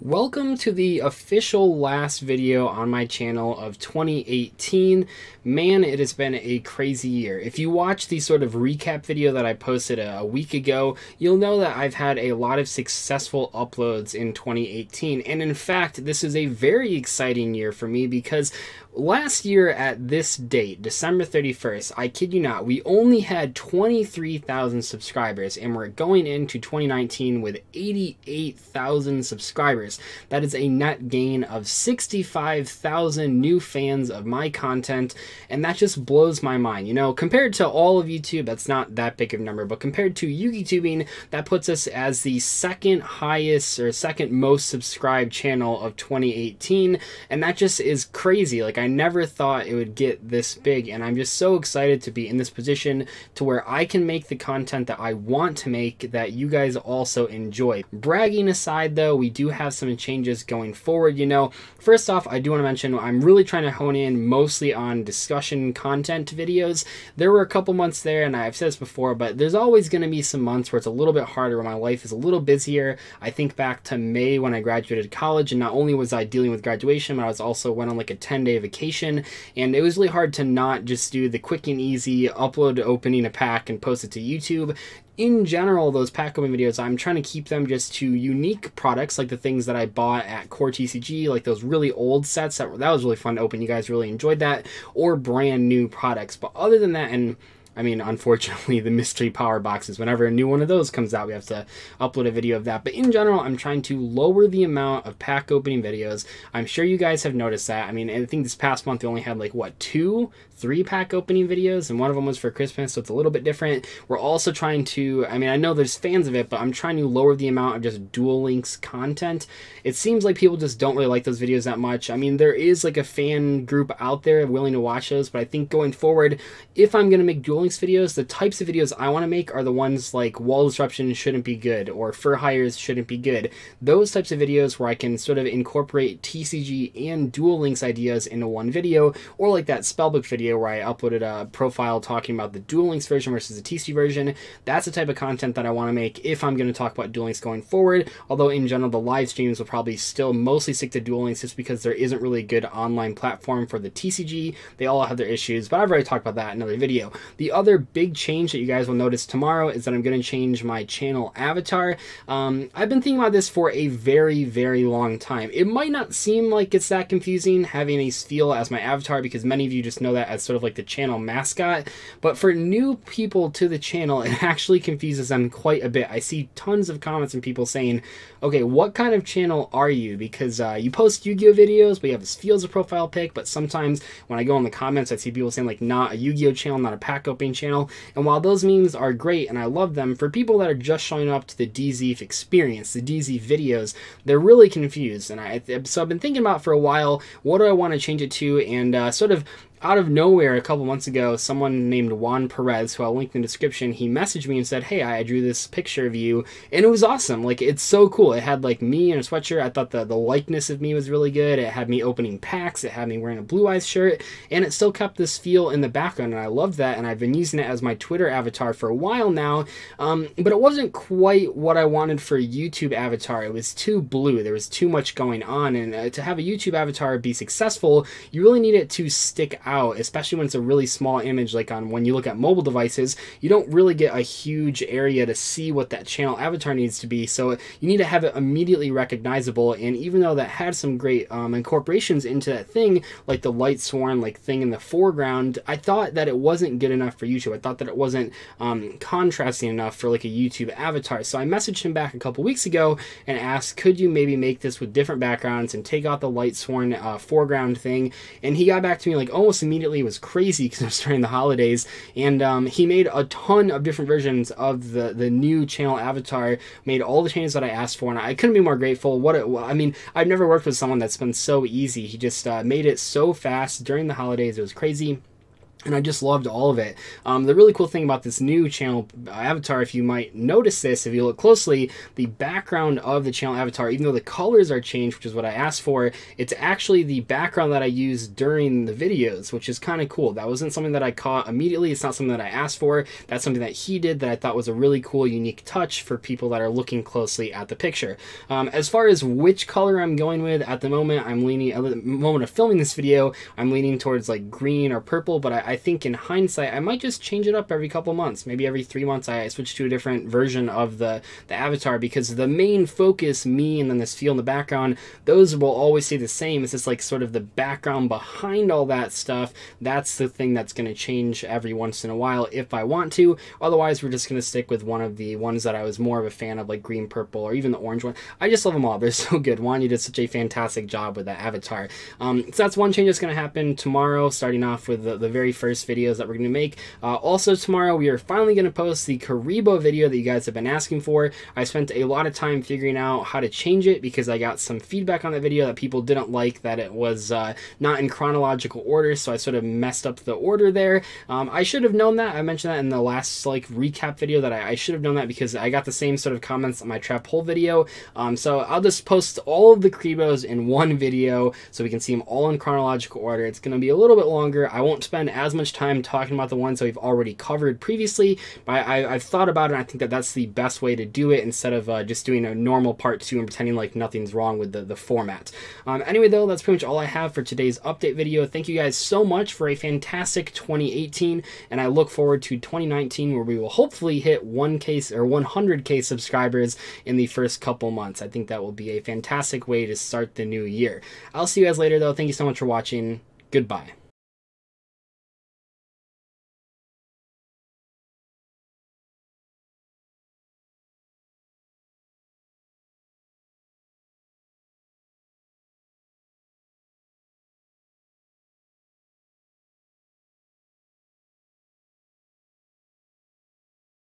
Welcome to the official last video on my channel of 2018. Man, it has been a crazy year. If you watch the sort of recap video that I posted a week ago, you'll know that I've had a lot of successful uploads in 2018. And in fact, this is a very exciting year for me because last year at this date, December 31st, I kid you not, we only had 23,000 subscribers and we're going into 2019 with 88,000 subscribers. That is a net gain of 65,000 new fans of my content, and that just blows my mind. You know, compared to all of YouTube, that's not that big of a number, but compared to YouTubing, that puts us as the second highest or second most subscribed channel of 2018, and that just is crazy. Like, I never thought it would get this big, and I'm just so excited to be in this position to where I can make the content that I want to make that you guys also enjoy. Bragging aside though, we do have some changes going forward. You know, first off, I do want to mention I'm really trying to hone in mostly on discussion content videos. There were a couple months there, and I've said this before, but there's always going to be some months where it's a little bit harder, where my life is a little busier. I think back to May when I graduated college, and not only was I dealing with graduation, but I was also went on like a 10-day vacation, and it was really hard to not just do the quick and easy upload opening a pack and post it to YouTube. In general, those pack opening videos, I'm trying to keep them just to unique products, like the things that I bought at Core TCG, like those really old sets that was really fun to open. You guys really enjoyed that, or brand new products. But other than that, and I mean, unfortunately, the mystery power boxes, whenever a new one of those comes out, we have to upload a video of that. But in general, I'm trying to lower the amount of pack opening videos. I'm sure you guys have noticed that. I mean, I think this past month we only had like, what, 3 pack opening videos, and one of them was for Christmas, so it's a little bit different. We're also trying to, I mean, I know there's fans of it, but I'm trying to lower the amount of just Duel Links content. It seems like people just don't really like those videos that much. I mean, there is like a fan group out there willing to watch those, but I think going forward, if I'm going to make Duel Links videos, the types of videos I want to make are the ones like Wall Disruption shouldn't be good, or Fur Hires shouldn't be good. Those types of videos where I can sort of incorporate TCG and Duel Links ideas into one video, or like that Spellbook video where I uploaded a profile talking about the Duel Links version versus the TCG version. That's the type of content that I want to make if I'm going to talk about Duel Links going forward, although in general the live streams will probably still mostly stick to Duel Links just because there isn't really a good online platform for the TCG. They all have their issues, but I've already talked about that in another video. The other big change that you guys will notice tomorrow is that I'm going to change my channel avatar. I've been thinking about this for a very, very long time. It might not seem like it's that confusing having a Steel as my avatar, because many of you just know that as sort of like the channel mascot, but for new people to the channel, it actually confuses them quite a bit. I see tons of comments and people saying, okay, what kind of channel are you? Because you post Yu-Gi-Oh videos, but you have Steel as a profile pic, but sometimes when I go in the comments, I see people saying like, not a Yu-Gi-Oh channel, not a pack opening channel. And while those memes are great and I love them, for people that are just showing up to the DZ experience, the DZ videos, they're really confused. And so I've been thinking about for a while, what do I want to change it to? And sort of out of nowhere, a couple months ago, someone named Juan Perez, who I'll link in the description, he messaged me and said, hey, I drew this picture of you, and it was awesome. Like, it's so cool. It had, like, me in a sweatshirt. I thought the likeness of me was really good. It had me opening packs. It had me wearing a Blue Eyes shirt, and it still kept this feel in the background, and I loved that, and I've been using it as my Twitter avatar for a while now, but it wasn't quite what I wanted for a YouTube avatar. It was too blue. There was too much going on, and to have a YouTube avatar be successful, you really need it to stick out, especially when it's a really small image. Like when you look at mobile devices, you don't really get a huge area to see what that channel avatar needs to be, so you need to have it immediately recognizable. And even though that had some great incorporations into that thing, like the light sworn like thing in the foreground, I thought that it wasn't good enough for YouTube. I thought that it wasn't contrasting enough for like a YouTube avatar. So I messaged him back a couple weeks ago and asked, could you maybe make this with different backgrounds and take out the light sworn foreground thing? And he got back to me like almost immediately. It was crazy because it was during the holidays, and he made a ton of different versions of the new channel avatar, made all the changes that I asked for, and I couldn't be more grateful. I mean, I've never worked with someone that's been so easy. He just made it so fast during the holidays. It was crazy. and I just loved all of it. The really cool thing about this new channel avatar, if you might notice this, if you look closely, the background of the channel avatar, even though the colors are changed, which is what I asked for, it's actually the background that I used during the videos, which is kind of cool. That wasn't something that I caught immediately. It's not something that I asked for. That's something that he did that I thought was a really cool, unique touch for people that are looking closely at the picture. As far as which color I'm going with, at the moment, at the moment of filming this video, I'm leaning towards like green or purple, but I think in hindsight, I might just change it up every couple months. Maybe every 3 months I switch to a different version of the avatar, because the main focus, me and then this feel in the background, those will always stay the same. It's just like sort of the background behind all that stuff. That's the thing that's going to change every once in a while if I want to. Otherwise, we're just going to stick with one of the ones that I was more of a fan of, like green, purple, or even the orange one. I just love them all. They're so good. Juan, you did such a fantastic job with that avatar. So that's one change that's going to happen tomorrow, starting off with the very first videos that we're going to make. Also tomorrow, we are finally going to post the Kuriboh video that you guys have been asking for. I spent a lot of time figuring out how to change it because I got some feedback on that video that people didn't like that it was not in chronological order, so I sort of messed up the order there. I should have known that. I mentioned that in the last like recap video that I should have known that because I got the same sort of comments on my trap hole video. So I'll just post all of the Kuribohs in one video so we can see them all in chronological order. It's going to be a little bit longer. I won't spend as much time talking about the ones that we've already covered previously, but I've thought about it, and I think that that's the best way to do it instead of just doing a normal part 2 and pretending like nothing's wrong with the format. Anyway, though, that's pretty much all I have for today's update video. Thank you guys so much for a fantastic 2018, and I look forward to 2019, where we will hopefully hit 1K or 100K subscribers in the first couple months. I think that will be a fantastic way to start the new year. I'll see you guys later, though. Thank you so much for watching. Goodbye.